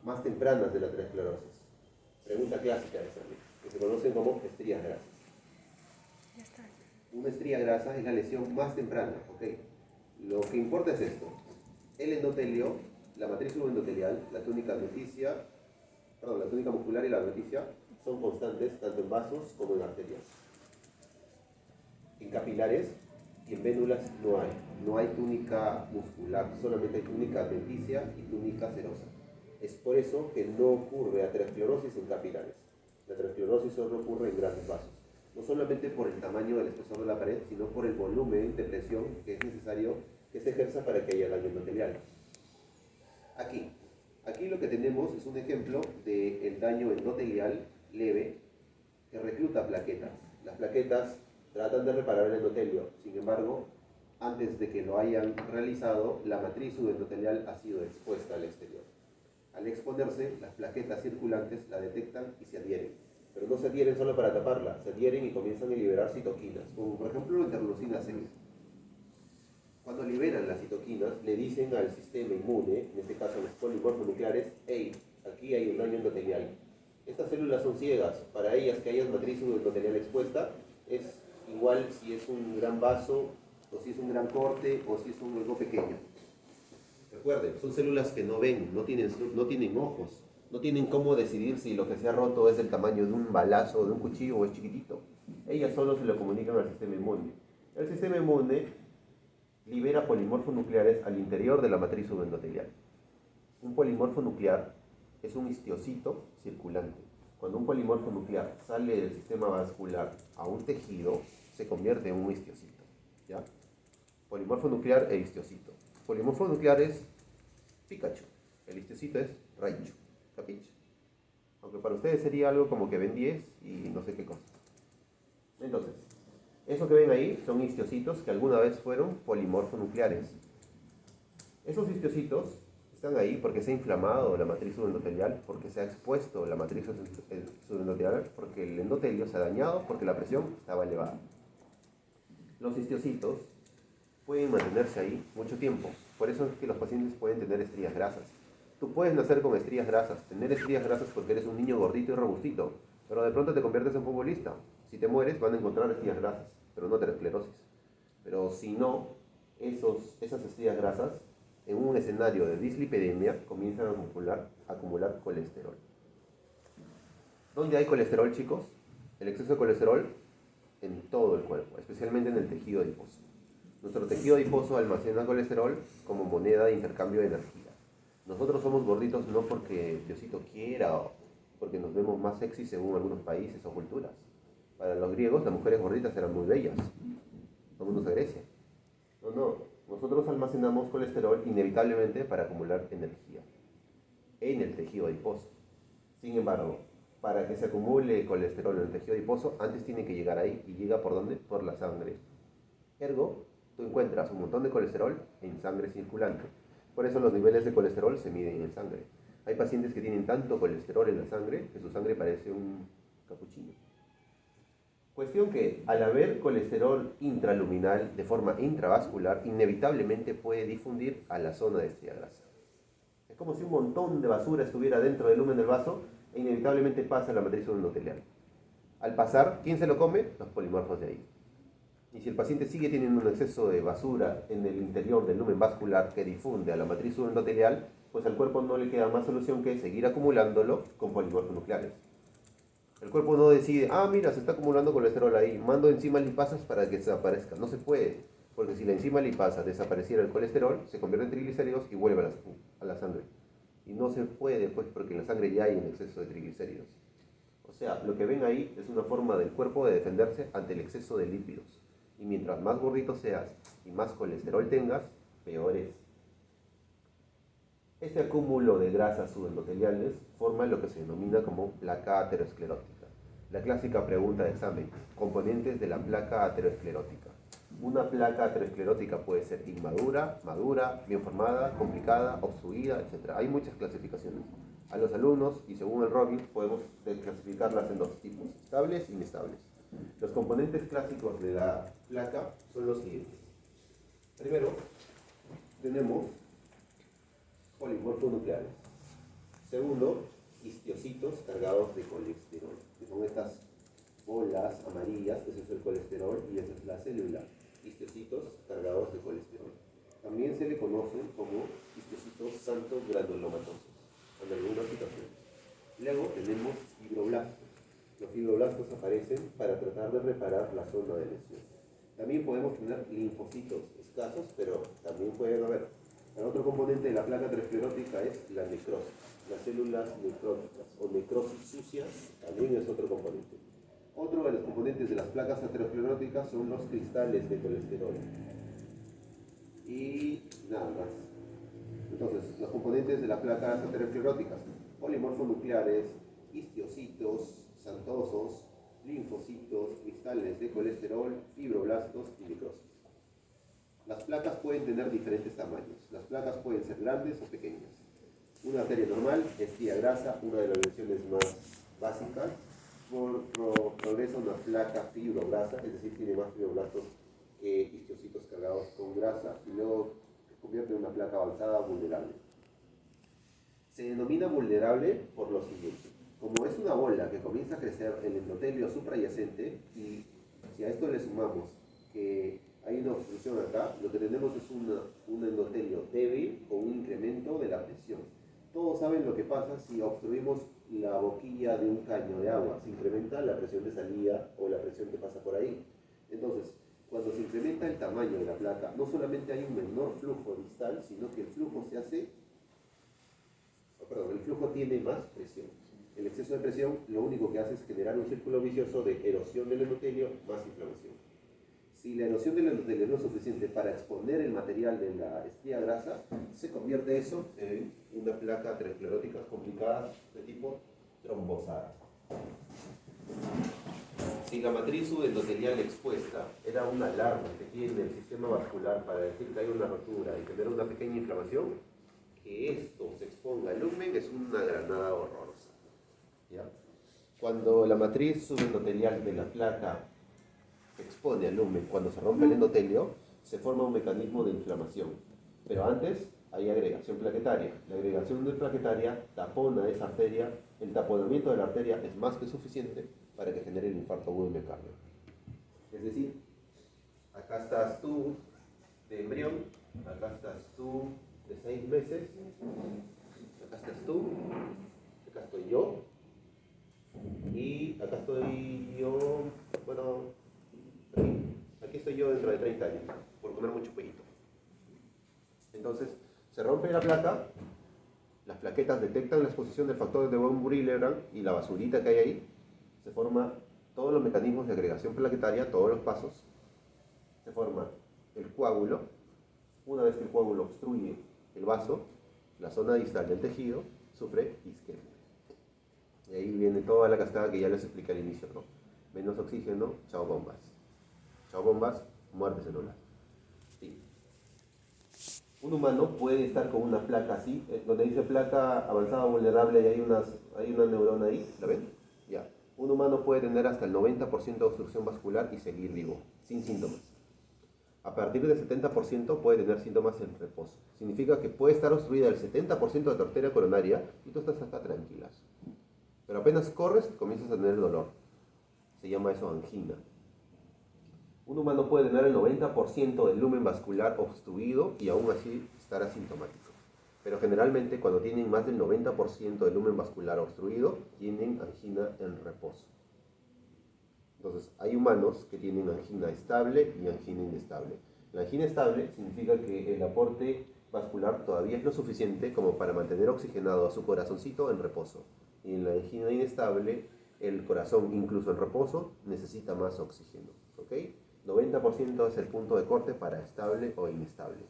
más tempranas de la aterosclerosis. Pregunta clásica de examen, que se conocen como estrías grasas. Ya está. Una estría grasa es la lesión más temprana, ¿ok? Lo que importa es esto. El endotelio, la matriz subendotelial, la túnica la túnica muscular y la adventicia son constantes tanto en vasos como en arterias. En capilares y en vénulas no hay túnica muscular, solamente hay túnica adventicia y túnica serosa. Es por eso que no ocurre aterosclerosis en capilares. La aterosclerosis solo ocurre en grandes vasos. No solamente por el tamaño del espesor de la pared, sino por el volumen de presión que es necesario que se ejerza para que haya daño endotelial. Aquí lo que tenemos es un ejemplo del daño endotelial leve que recluta plaquetas. Las plaquetas tratan de reparar el endotelio, sin embargo, antes de que lo hayan realizado, la matriz subendotelial ha sido expuesta al exterior. Al exponerse, las plaquetas circulantes la detectan y se adhieren. Pero no se adhieren solo para taparla, se adhieren y comienzan a liberar citoquinas, como por ejemplo la interleucina 6. Cuando liberan las citoquinas, le dicen al sistema inmune, en este caso los polimorfonucleares, hey, aquí hay un daño endotelial. Estas células son ciegas, para ellas que haya matriz subendotelial expuesta es igual si es un gran vaso, o si es un gran corte, o si es algo pequeño. Recuerden, son células que no ven, no tienen ojos, no tienen cómo decidir si lo que se ha roto es del tamaño de un balazo o de un cuchillo o es chiquitito. Ellas solo se lo comunican al sistema inmune. El sistema inmune libera polimorfos nucleares al interior de la matriz subendotelial. Un polimorfo nuclear es un histiocito circulante. Cuando un polimorfo nuclear sale del sistema vascular a un tejido, se convierte en un histiocito. ¿Ya? Polimorfo nuclear e histiocito. Polimorfo nuclear es Pikachu. El histiocito es Raichu. ¿Capiche? Aunque para ustedes sería algo como que ven 10 y no sé qué cosa. Entonces, eso que ven ahí son histiocitos que alguna vez fueron polimorfonucleares. Esos histiocitos están ahí porque se ha inflamado la matriz subendotelial, porque se ha expuesto la matriz subendotelial, porque el endotelio se ha dañado, porque la presión estaba elevada. Los histiocitos pueden mantenerse ahí mucho tiempo. Por eso es que los pacientes pueden tener estrías grasas. Tú puedes nacer con estrías grasas, tener estrías grasas porque eres un niño gordito y robustito, pero de pronto te conviertes en futbolista. Si te mueres van a encontrar estrías grasas, pero no aterosclerosis. Pero si no, esas estrías grasas, en un escenario de dislipidemia, comienzan a acumular colesterol. ¿Dónde hay colesterol, chicos? El exceso de colesterol en todo el cuerpo, especialmente en el tejido adiposo. Nuestro tejido adiposo almacena colesterol como moneda de intercambio de energía. Nosotros somos gorditos no porque Diosito quiera o porque nos vemos más sexy según algunos países o culturas. Para los griegos las mujeres gorditas eran muy bellas. Vámonos a Grecia. No. Nosotros almacenamos colesterol inevitablemente para acumular energía en el tejido adiposo. Sin embargo, para que se acumule colesterol en el tejido adiposo, antes tiene que llegar ahí. ¿Y llega por dónde? Por la sangre. Ergo, tú encuentras un montón de colesterol en sangre circulante. Por eso los niveles de colesterol se miden en sangre. Hay pacientes que tienen tanto colesterol en la sangre que su sangre parece un capuchino. Cuestión que al haber colesterol intraluminal de forma intravascular, inevitablemente puede difundir a la zona de estría grasa. Es como si un montón de basura estuviera dentro del lumen del vaso e inevitablemente pasa a la matriz endotelial. Al pasar, ¿quién se lo come? Los polimorfos de ahí. Y si el paciente sigue teniendo un exceso de basura en el interior del lumen vascular que difunde a la matriz subendotelial, pues al cuerpo no le queda más solución que seguir acumulándolo con polimorfos nucleares. El cuerpo no decide, mira, se está acumulando colesterol ahí, mando enzimas lipasas para que desaparezca. No se puede, porque si la enzima lipasa desapareciera el colesterol, se convierte en triglicéridos y vuelve a la sangre. Y no se puede, pues, porque en la sangre ya hay un exceso de triglicéridos. O sea, lo que ven ahí es una forma del cuerpo de defenderse ante el exceso de lípidos. Y mientras más gordito seas y más colesterol tengas, peor es. Este acúmulo de grasas subendoteliales forma lo que se denomina como placa aterosclerótica. La clásica pregunta de examen, componentes de la placa aterosclerótica. Una placa aterosclerótica puede ser inmadura, madura, bien formada, complicada, obstruida, etc. Hay muchas clasificaciones. A los alumnos, y según el Robbins, podemos clasificarlas en dos tipos, estables e inestables. Los componentes clásicos de la placa son los siguientes. Primero, tenemos polimorfonucleares. Segundo, histiocitos cargados de colesterol, que son estas bolas amarillas, ese es el colesterol y esa es la célula. Histiocitos cargados de colesterol. También se le conocen como histocitos santos granulomatosos en algunas situaciones. Luego tenemos fibroblastos. Los fibroblastos aparecen para tratar de reparar la zona de lesión. También podemos tener linfocitos escasos, pero también pueden haber. El otro componente de la placa aterosclerótica es la necrosis. Las células necróticas o necrosis sucias también es otro componente. Otro de los componentes de las placas ateroscleróticas son los cristales de colesterol. Y nada más. Entonces, los componentes de las placas ateroscleróticas: polimorfonucleares, histiocitos, santosos, linfocitos, cristales de colesterol, fibroblastos y necrosis. Las placas pueden tener diferentes tamaños. Las placas pueden ser grandes o pequeñas. Una arteria normal es estría grasa, una de las versiones más básicas. Progresa una placa fibrograsa, es decir, tiene más fibroblastos que histocitos cargados con grasa, y luego se convierte en una placa avanzada vulnerable. Se denomina vulnerable por lo siguiente: como es una bola que comienza a crecer en el endotelio suprayacente, y si a esto le sumamos que hay una obstrucción acá, lo que tenemos es un endotelio débil con un incremento de la presión. Todos saben lo que pasa si obstruimos la boquilla de un caño de agua: se incrementa la presión de salida o la presión que pasa por ahí. Entonces, cuando se incrementa el tamaño de la placa, no solamente hay un menor flujo distal, sino que el flujo el flujo tiene más presión. El exceso de presión lo único que hace es generar un círculo vicioso de erosión del endotelio más inflamación. Si la erosión del endotelio no es suficiente para exponer el material de la estría grasa, se convierte eso en una placa aterosclerótica complicada de tipo trombosada. Si la matriz subendotelial expuesta era una alarma que tiene el sistema vascular para decir que hay una rotura y tener una pequeña inflamación, que esto se exponga al lumen es una granada horrorosa. ¿Ya? Cuando la matriz subendotelial de la placa se expone al lumen, cuando se rompe el endotelio, se forma un mecanismo de inflamación. Pero antes hay agregación plaquetaria. La agregación plaquetaria tapona esa arteria. El taponamiento de la arteria es más que suficiente para que genere el infarto agudo de miocardio. Es decir, acá estás tú de embrión, acá estás tú de 6 meses, acá estás tú, acá estoy yo, y acá estoy yo, bueno, aquí estoy yo dentro de 30 años, por comer mucho pollito. Entonces, se rompe la placa, las plaquetas detectan la exposición del factor de von Willebrand y la basurita que hay ahí, se forman todos los mecanismos de agregación plaquetaria, todos los pasos, se forma el coágulo. Una vez que el coágulo obstruye el vaso, la zona distal del tejido sufre isquemia. Y ahí viene toda la cascada que ya les expliqué al inicio, ¿no? Menos oxígeno, chao bombas. Chao bombas, muerte celular. Sí. Un humano puede estar con una placa así, donde dice placa avanzada vulnerable y hay una neurona ahí, ¿la ven? Ya. Un humano puede tener hasta el 90% de obstrucción vascular y seguir vivo, sin síntomas. A partir del 70% puede tener síntomas en reposo. Significa que puede estar obstruida el 70% de tu arteria coronaria y tú estás acá tranquilas. Pero apenas corres, comienzas a tener dolor. Se llama eso angina. Un humano puede tener el 90% del lumen vascular obstruido y aún así estar asintomático. Pero generalmente cuando tienen más del 90% del lumen vascular obstruido, tienen angina en reposo. Entonces, hay humanos que tienen angina estable y angina inestable. La angina estable significa que el aporte vascular todavía es lo suficiente como para mantener oxigenado a su corazoncito en reposo. Y en la angina inestable, el corazón, incluso en reposo, necesita más oxígeno. ¿Ok? 90% es el punto de corte para estable o inestable.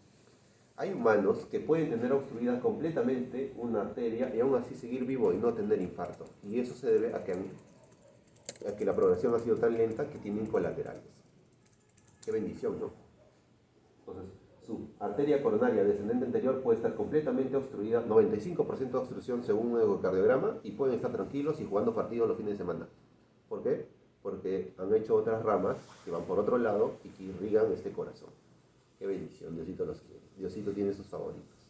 Hay humanos que pueden tener obstruida completamente una arteria y aún así seguir vivo y no tener infarto. Y eso se debe a que la progresión ha sido tan lenta que tienen colaterales. Qué bendición, ¿no? Entonces, su arteria coronaria descendente anterior puede estar completamente obstruida, 95% de obstrucción según un ecocardiograma, y pueden estar tranquilos y jugando partidos los fines de semana. ¿Por qué? Porque han hecho otras ramas que van por otro lado y que irrigan este corazón. Qué bendición, Diosito los quiere. Diosito tiene sus favoritos.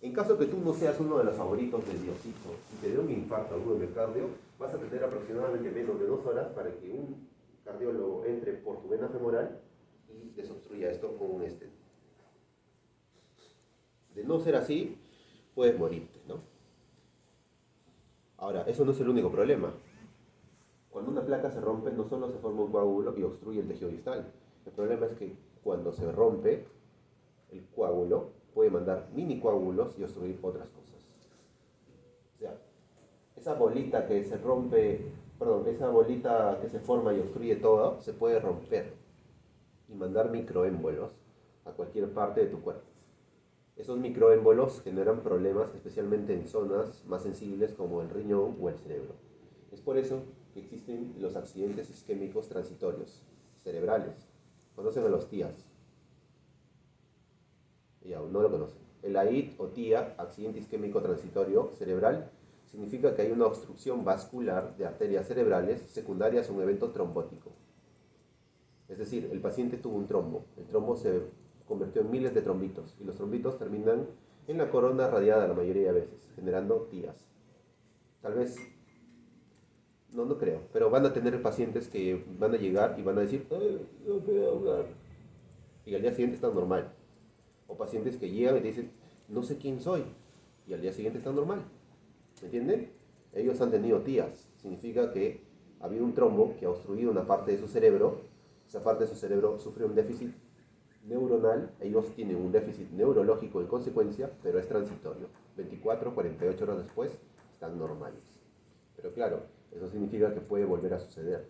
En caso que tú no seas uno de los favoritos de Diosito y te dé un infarto agudo de miocardio, vas a tener aproximadamente menos de 2 horas para que un cardiólogo entre por tu vena femoral y desobstruya esto con un stent. De no ser así, puedes morirte, ¿no? Ahora, eso no es el único problema. Cuando una placa se rompe, no solo se forma un coágulo y obstruye el tejido distal. El problema es que cuando se rompe el coágulo, puede mandar mini coágulos y obstruir otras cosas. O sea, esa bolita que se rompe, esa bolita que se forma y obstruye todo, se puede romper y mandar microémbolos a cualquier parte de tu cuerpo. Esos microémbolos generan problemas especialmente en zonas más sensibles como el riñón o el cerebro. Es por eso que existen los accidentes isquémicos transitorios, cerebrales. ¿Conocen a los TIAs? Ya, no lo conocen. El AIT o TIA, accidente isquémico transitorio cerebral, significa que hay una obstrucción vascular de arterias cerebrales secundarias a un evento trombótico. Es decir, el paciente tuvo un trombo. El trombo se convirtió en miles de trombitos y los trombitos terminan en la corona radiada la mayoría de veces, generando TIAs. Tal vez, no creo, pero van a tener pacientes que van a llegar y van a decir, "Ay, no puedo hablar", y al día siguiente están normal. O pacientes que llegan y te dicen, no sé quién soy, y al día siguiente están normal. ¿Me entienden? Ellos han tenido TIAs. Significa que ha habido un trombo que ha obstruido una parte de su cerebro. Esa parte de su cerebro sufre un déficit neuronal. Ellos tienen un déficit neurológico en consecuencia, pero es transitorio. 24, 48 horas después están normales. Pero claro, eso significa que puede volver a suceder.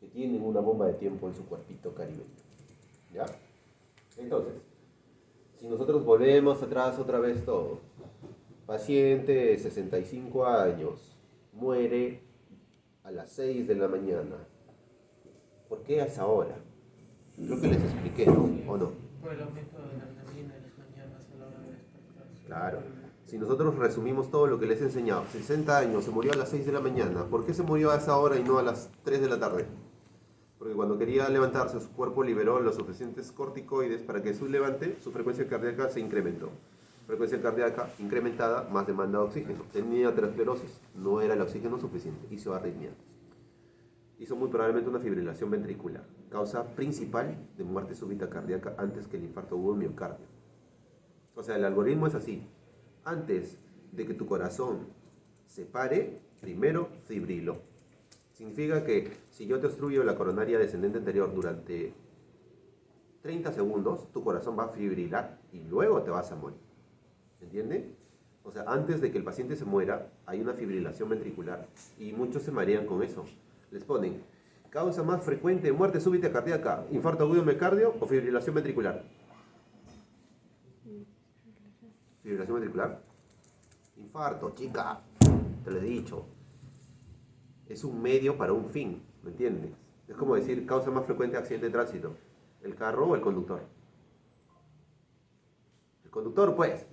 Que tienen una bomba de tiempo en su cuerpito caribeño. ¿Ya? Entonces, si nosotros volvemos atrás otra vez todo, paciente de 65 años, muere a las 6 de la mañana. ¿Por qué a esa hora? Creo que les expliqué, ¿no? ¿O no? Por el aumento de la adrenalina en las mañanas a la hora de despertarse. Claro. Si nosotros resumimos todo lo que les he enseñado, 60 años, se murió a las 6 de la mañana. ¿Por qué se murió a esa hora y no a las 3 de la tarde? Porque cuando quería levantarse, su cuerpo liberó los suficientes corticoides para que su frecuencia cardíaca se incrementó. Frecuencia cardíaca incrementada, más demanda de oxígeno. Tenía aterosclerosis, no era el oxígeno suficiente, hizo arritmia. Hizo muy probablemente una fibrilación ventricular, causa principal de muerte súbita cardíaca antes que el infarto agudo de miocardio. O sea, el algoritmo es así. Antes de que tu corazón se pare, primero fibrilo. Significa que si yo te obstruyo la coronaria descendente anterior durante 30 segundos, tu corazón va a fibrilar y luego te vas a morir. ¿Entiende? O sea, antes de que el paciente se muera, hay una fibrilación ventricular y muchos se marean con eso. Les ponen, causa más frecuente de muerte súbita cardíaca, infarto agudo de miocardio o fibrilación ventricular. ¿Fibrilación ventricular? Infarto, chica, te lo he dicho. Es un medio para un fin, ¿me entiendes? Es como decir, causa más frecuente accidente de tránsito, ¿el carro o el conductor? El conductor, pues.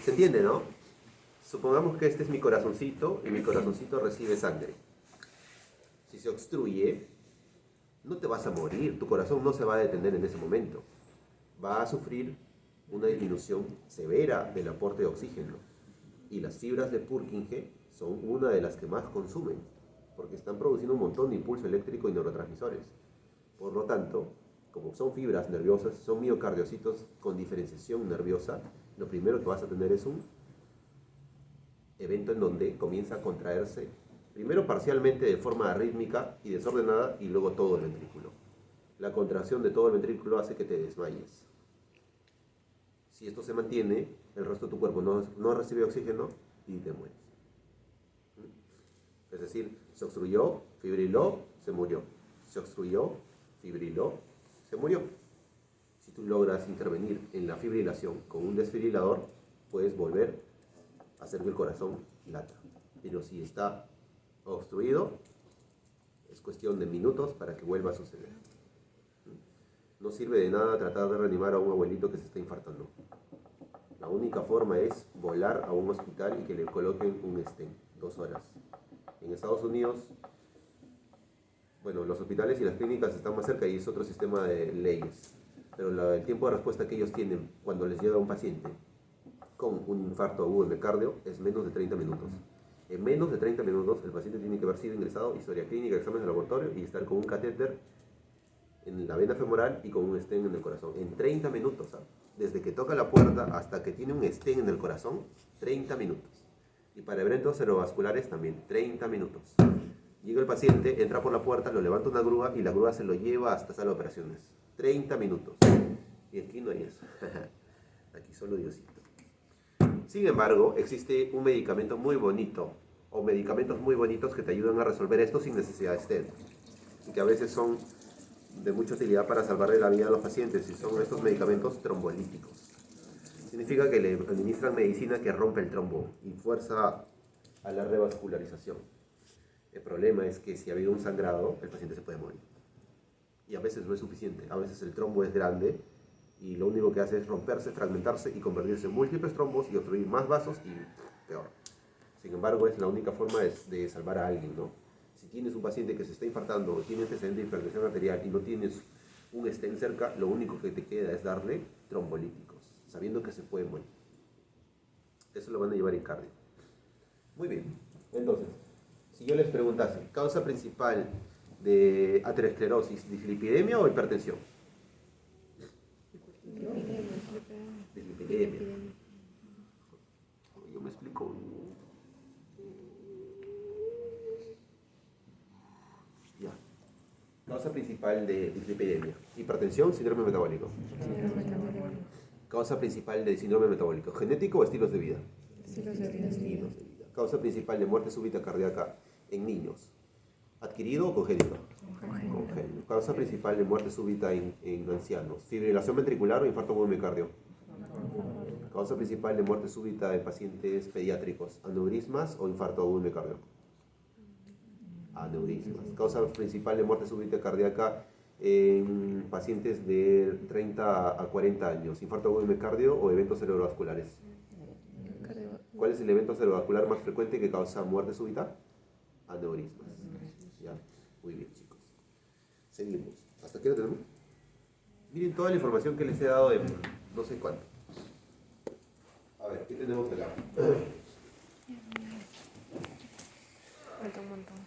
¿Se entiende, no? Supongamos que este es mi corazoncito y mi corazoncito recibe sangre. Si se obstruye, no te vas a morir, tu corazón no se va a detener en ese momento. Va a sufrir una disminución severa del aporte de oxígeno. Y las fibras de Purkinje son una de las que más consumen, porque están produciendo un montón de impulso eléctrico y neurotransmisores. Por lo tanto, como son fibras nerviosas, son miocardiocitos con diferenciación nerviosa, lo primero que vas a tener es un evento en donde comienza a contraerse, primero parcialmente de forma arrítmica y desordenada, y luego todo el ventrículo. La contracción de todo el ventrículo hace que te desmayes. Si esto se mantiene, el resto de tu cuerpo no recibe oxígeno y te mueres. Es decir, se obstruyó, fibriló, se murió. Se obstruyó, fibriló, se murió. Si tú logras intervenir en la fibrilación con un desfibrilador, puedes volver a hacer que el corazón lata. Pero si está obstruido, es cuestión de minutos para que vuelva a suceder. No sirve de nada tratar de reanimar a un abuelito que se está infartando. La única forma es volar a un hospital y que le coloquen un stent, 2 horas. En Estados Unidos, bueno, los hospitales y las clínicas están más cerca y es otro sistema de leyes. pero el tiempo de respuesta que ellos tienen cuando les llega un paciente con un infarto agudo de miocardio es menos de 30 minutos. En menos de 30 minutos el paciente tiene que haber sido ingresado, historia clínica, exámenes de laboratorio y estar con un catéter en la vena femoral y con un stent en el corazón. En 30 minutos, ¿sabes? Desde que toca la puerta hasta que tiene un stent en el corazón, 30 minutos. Y para eventos cerebrovasculares también, 30 minutos. Llega el paciente, entra por la puerta, lo levanta una grúa y la grúa se lo lleva hasta sala de operaciones. 30 minutos. Y aquí no hay eso. Aquí solo Diosito. Sin embargo, existe un medicamento muy bonito, o medicamentos muy bonitos que te ayudan a resolver esto sin necesidad de stent. Y que a veces son de mucha utilidad para salvarle la vida a los pacientes, y son estos medicamentos trombolíticos. Significa que le administran medicina que rompe el trombo y fuerza a la revascularización. El problema es que si ha habido un sangrado, el paciente se puede morir. Y a veces no es suficiente, a veces el trombo es grande y lo único que hace es romperse, fragmentarse y convertirse en múltiples trombos y obstruir más vasos y peor. Sin embargo, es la única forma de salvar a alguien, ¿no? Si tienes un paciente que se está infartando o tiene antecedente de hipertensión arterial y no tienes un stent cerca, lo único que te queda es darle trombolíticos, sabiendo que se puede morir. Eso lo van a llevar en cardio. Muy bien. Entonces, si yo les preguntase, ¿causa principal de aterosclerosis, dislipidemia o hipertensión? Dislipidemia. Yo me explico. Ya. Causa principal de dislipidemia. Hipertensión, síndrome metabólico. Causa principal de síndrome metabólico. ¿Genético o estilos de vida? Estilos de vida. Estilos de vida. Causa principal de muerte súbita cardíaca en niños. ¿Adquirido o congénito? Congénito. Causa principal de muerte súbita en ancianos. ¿Fibrilación ventricular o infarto agudo de miocardio? Causa principal de muerte súbita en pacientes pediátricos. ¿Aneurismas o infarto agudo de miocardio? Aneurismas. Causa principal de muerte súbita cardíaca en pacientes de 30 a 40 años. ¿Infarto agudo de miocardio o eventos cerebrovasculares? ¿Cuál es el evento cerebrovascular más frecuente que causa muerte súbita? Aneurismas. ¿Ya? Muy bien, chicos. Seguimos. ¿Hasta aquí lo tenemos? Miren toda la información que les he dado en no sé cuánto. A ver, ¿qué tenemos acá? Falta un montón.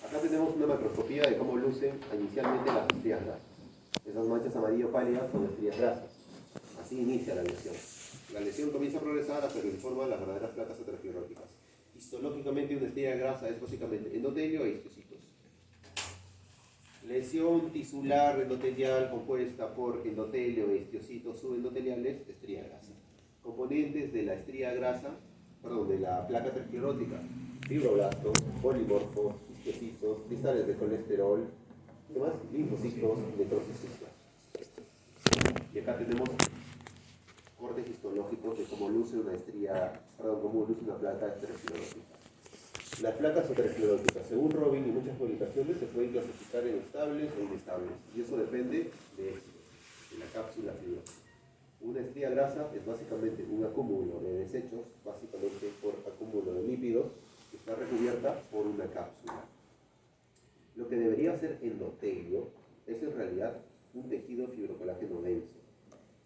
Acá tenemos una macroscopía de cómo lucen inicialmente las estrías grasas. Esas manchas amarillo pálidas son estrías grasas. Así inicia la lesión. La lesión comienza a progresar hasta que se forman las verdaderas placas ateroscleróticas. Histológicamente una estrella grasa es básicamente endotelio e histocitos. Lesión tisular endotelial compuesta por endotelio e histocitos subendoteliales, estría grasa. Componentes de la estría grasa, de la placa aterosclerótica: fibroblastos, polimorfos, histocitos, cristales de colesterol, ¿qué más? Linfocitos, necrosis cistosas. Y acá tenemos cortes histológicos de cómo luce una estría, cómo luce una placa aterosclerótica. Las placas ateroscleróticas, según Robin y muchas publicaciones, se pueden clasificar en estables o inestables, y eso depende de la cápsula fibrosa. Una estría grasa es básicamente un acúmulo de desechos, básicamente por acúmulo de lípidos, que está recubierta por una cápsula. Lo que debería ser endotelio es en realidad un tejido fibrocolágeno denso.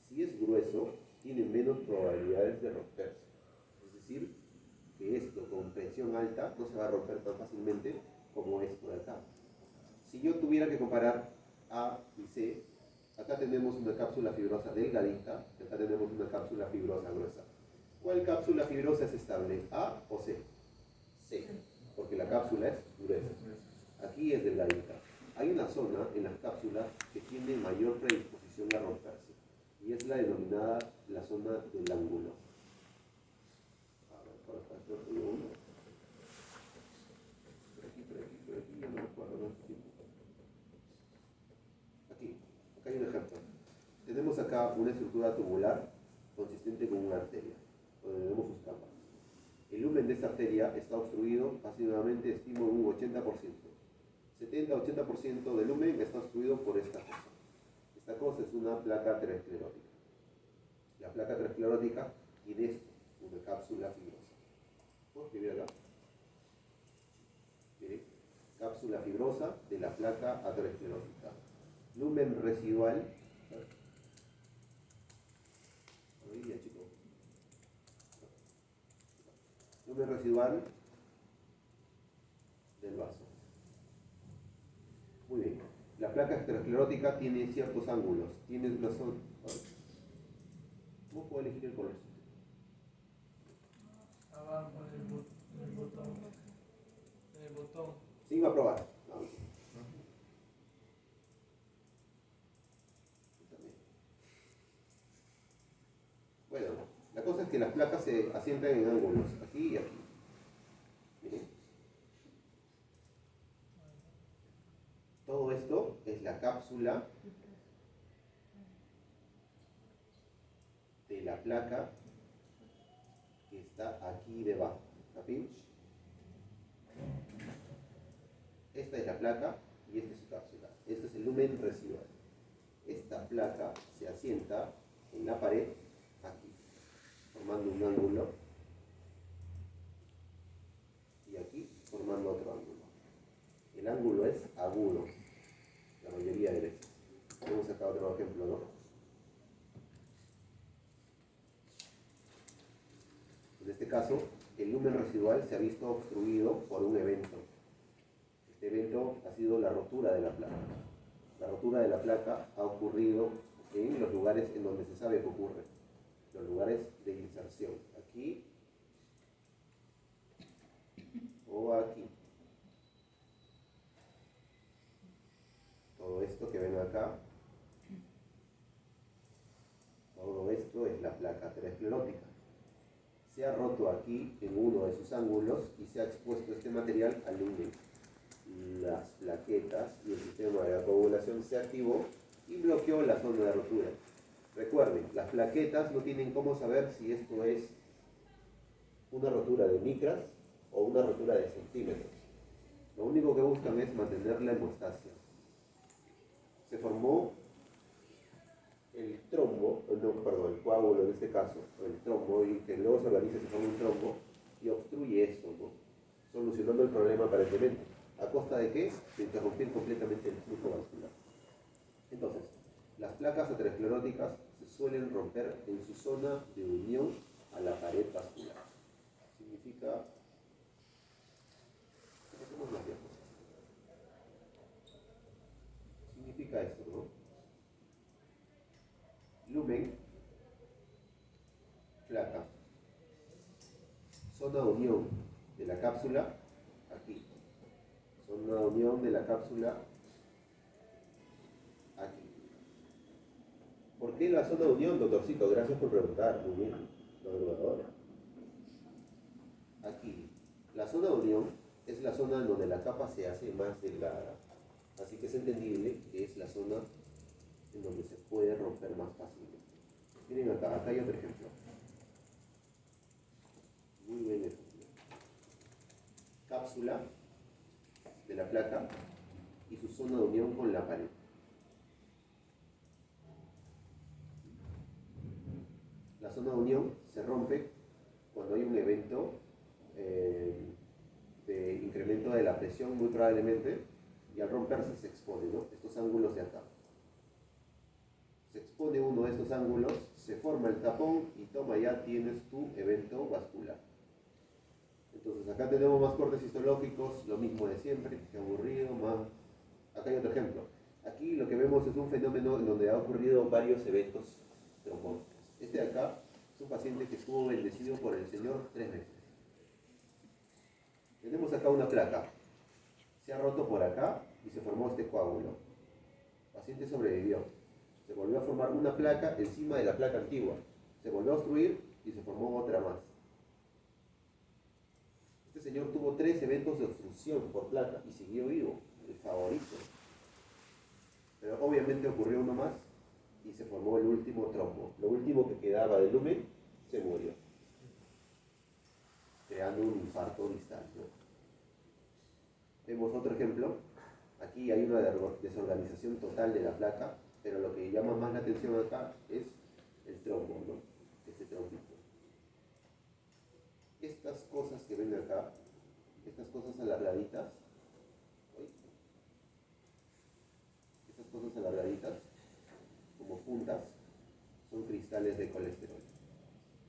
Si es grueso, tiene menos probabilidades de romperse. Es decir, que esto con presión alta no se va a romper tan fácilmente como esto de acá. Si yo tuviera que comparar A y C, acá tenemos una cápsula fibrosa delgadita, acá tenemos una cápsula fibrosa gruesa. ¿Cuál cápsula fibrosa es estable? ¿A o C? C, porque la cápsula es gruesa. Aquí es delgadita. Hay una zona en las cápsulas que tiene mayor predisposición a romperse, y es la denominada la zona del ángulo. A ver, por acá creo que uno. Por aquí, ya no me acuerdo, ¿no? Sí. Aquí hay un ejemplo. Tenemos acá una estructura tubular consistente con una arteria, donde tenemos sus capas. El lumen de esta arteria está obstruido aproximadamente, estimo, un 80%. 70-80% del lumen está obstruido por esta cosa. Esta cosa es una placa aterosclerótica. La placa aterosclerótica tiene esto, una cápsula fibrosa. ¿Puedo escribir acá? ¿Sí? Cápsula fibrosa de la placa aterosclerótica. Lumen residual Lumen residual del vaso. Muy bien. La placa aterosclerótica tiene ciertos ángulos. Tiene una zona. ¿Cómo puedo elegir el color? Abajo en el botón. En el botón. Sin aprobar. No. Bueno, la cosa es que las placas se asientan en ángulos, aquí y aquí. Miren. Todo esto es la cápsula de la placa que está aquí debajo. ¿Capin? Esta es la placa y esta es su cápsula. Este es el lumen residual. Esta placa se asienta en la pared aquí, formando un ángulo, y aquí formando otro ángulo. El ángulo es agudo, la mayoría de veces. Vamos a sacar otro ejemplo, ¿no? En este caso, el lumen residual se ha visto obstruido por un evento. Este evento ha sido la rotura de la placa. La rotura de la placa ha ocurrido en los lugares en donde se sabe que ocurre, los lugares de inserción, aquí o aquí. Todo esto que ven acá, todo esto es la placa aterosclerótica. Se ha roto aquí en uno de sus ángulos y se ha expuesto este material al lumen. Las plaquetas y el sistema de coagulación se activó y bloqueó la zona de rotura. Recuerden, las plaquetas no tienen cómo saber si esto es una rotura de micras o una rotura de centímetros. Lo único que buscan es mantener la hemostasia. Se formó el trombo, el coágulo en este caso, el trombo, y que luego se organiza y se forma un trombo y obstruye esto, ¿no? Solucionando el problema aparentemente. ¿A costa de qué? De interrumpir completamente el flujo vascular. Entonces, las placas ateroscleróticas se suelen romper en su zona de unión a la pared vascular. Significa... Significa esto, ¿no? Lumen, placa, zona de unión de la cápsula, aquí. Zona de unión de la cápsula, aquí. ¿Por qué la zona de unión, doctorcito? Gracias por preguntar. Muy bien, doctora. Aquí. La zona de unión es la zona en donde la capa se hace más delgada. Así que es entendible que es la zona en donde se puede romper más fácilmente. Miren acá hay otro ejemplo. Muy buen ejemplo. Cápsula de la placa y su zona de unión con la pared. La zona de unión se rompe cuando hay un evento de incremento de la presión, muy probablemente, y al romperse se expone, ¿no? Estos ángulos de acá. Se expone uno de estos ángulos, se forma el tapón y toma, ya tienes tu evento vascular. Entonces acá tenemos más cortes histológicos, lo mismo de siempre, qué aburrido, más. Acá hay otro ejemplo. Aquí lo que vemos es un fenómeno en donde ha ocurrido varios eventos trombóticos. Este de acá es un paciente que estuvo bendecido por el Señor 3 veces. Tenemos acá una placa. Se ha roto por acá y se formó este coágulo. El paciente sobrevivió. Se volvió a formar una placa encima de la placa antigua. Se volvió a obstruir y se formó otra más. Este señor tuvo 3 eventos de obstrucción por placa y siguió vivo, el favorito. Pero obviamente ocurrió uno más y se formó el último trombo. Lo último que quedaba del lumen se murió, creando un infarto distal, ¿no? Vemos otro ejemplo. Aquí hay una desorganización total de la placa, pero lo que llama más la atención acá es el trombo, ¿no? Este trombito. Estas cosas que ven acá, estas cosas alargaditas, estas cosas alargaditas, como puntas, son cristales de colesterol.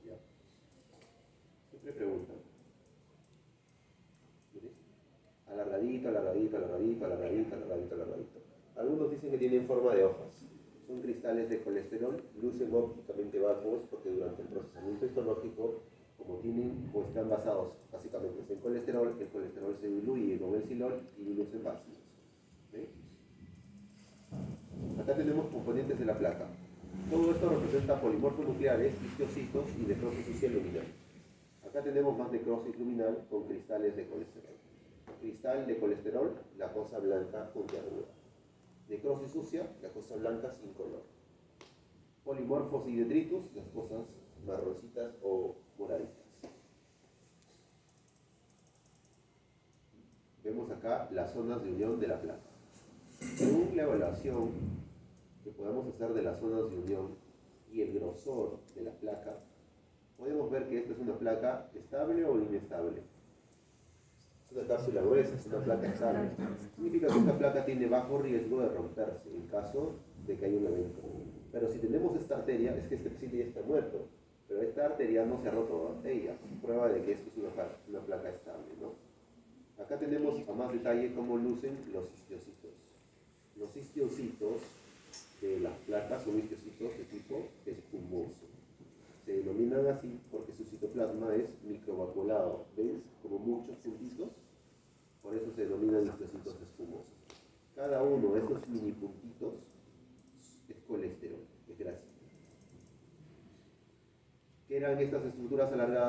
¿Ya? Siempre preguntan, alargadito, alargadito, alargadito, alargadito. Algunos dicen que tienen forma de hojas. Son cristales de colesterol, lucen ópticamente vacuos porque durante el procesamiento histológico, como tienen o están basados básicamente en colesterol, el colesterol se diluye con el silol y lucen vacíos. ¿Sí? Acá tenemos componentes de la placa. Todo esto representa polimorfos nucleares, histiocitos y necrosis sucia luminal. Acá tenemos más necrosis luminal con cristales de colesterol. Cristal de colesterol, la cosa blanca puntiaguda. Necrosis sucia, la cosa blanca sin color. Polimorfos y detritus, las cosas marroncitas o moraditas. Vemos acá las zonas de unión de la placa. Según la evaluación que podamos hacer de las zonas de unión y el grosor de la placa, podemos ver que esta es una placa estable o inestable. Es una cápsula gruesa, es una placa estable. Significa que esta placa tiene bajo riesgo de romperse en caso de que haya un evento. Pero si tenemos esta arteria, es que este paciente ya está muerto, pero esta arteria no se ha roto ante ella, prueba de que esto es una placa estable, ¿no? Acá tenemos a más detalle cómo lucen los histiocitos. Los histiocitos de las placas son histiocitos de tipo espumoso. Se denominan así porque su citoplasma es microvacuolado. ¿Ves? Como muchos puntitos. Por eso se denominan histocitos espumosos. Cada uno de estos mini puntitos es colesterol, es grasa. ¿Qué eran estas estructuras alargadas?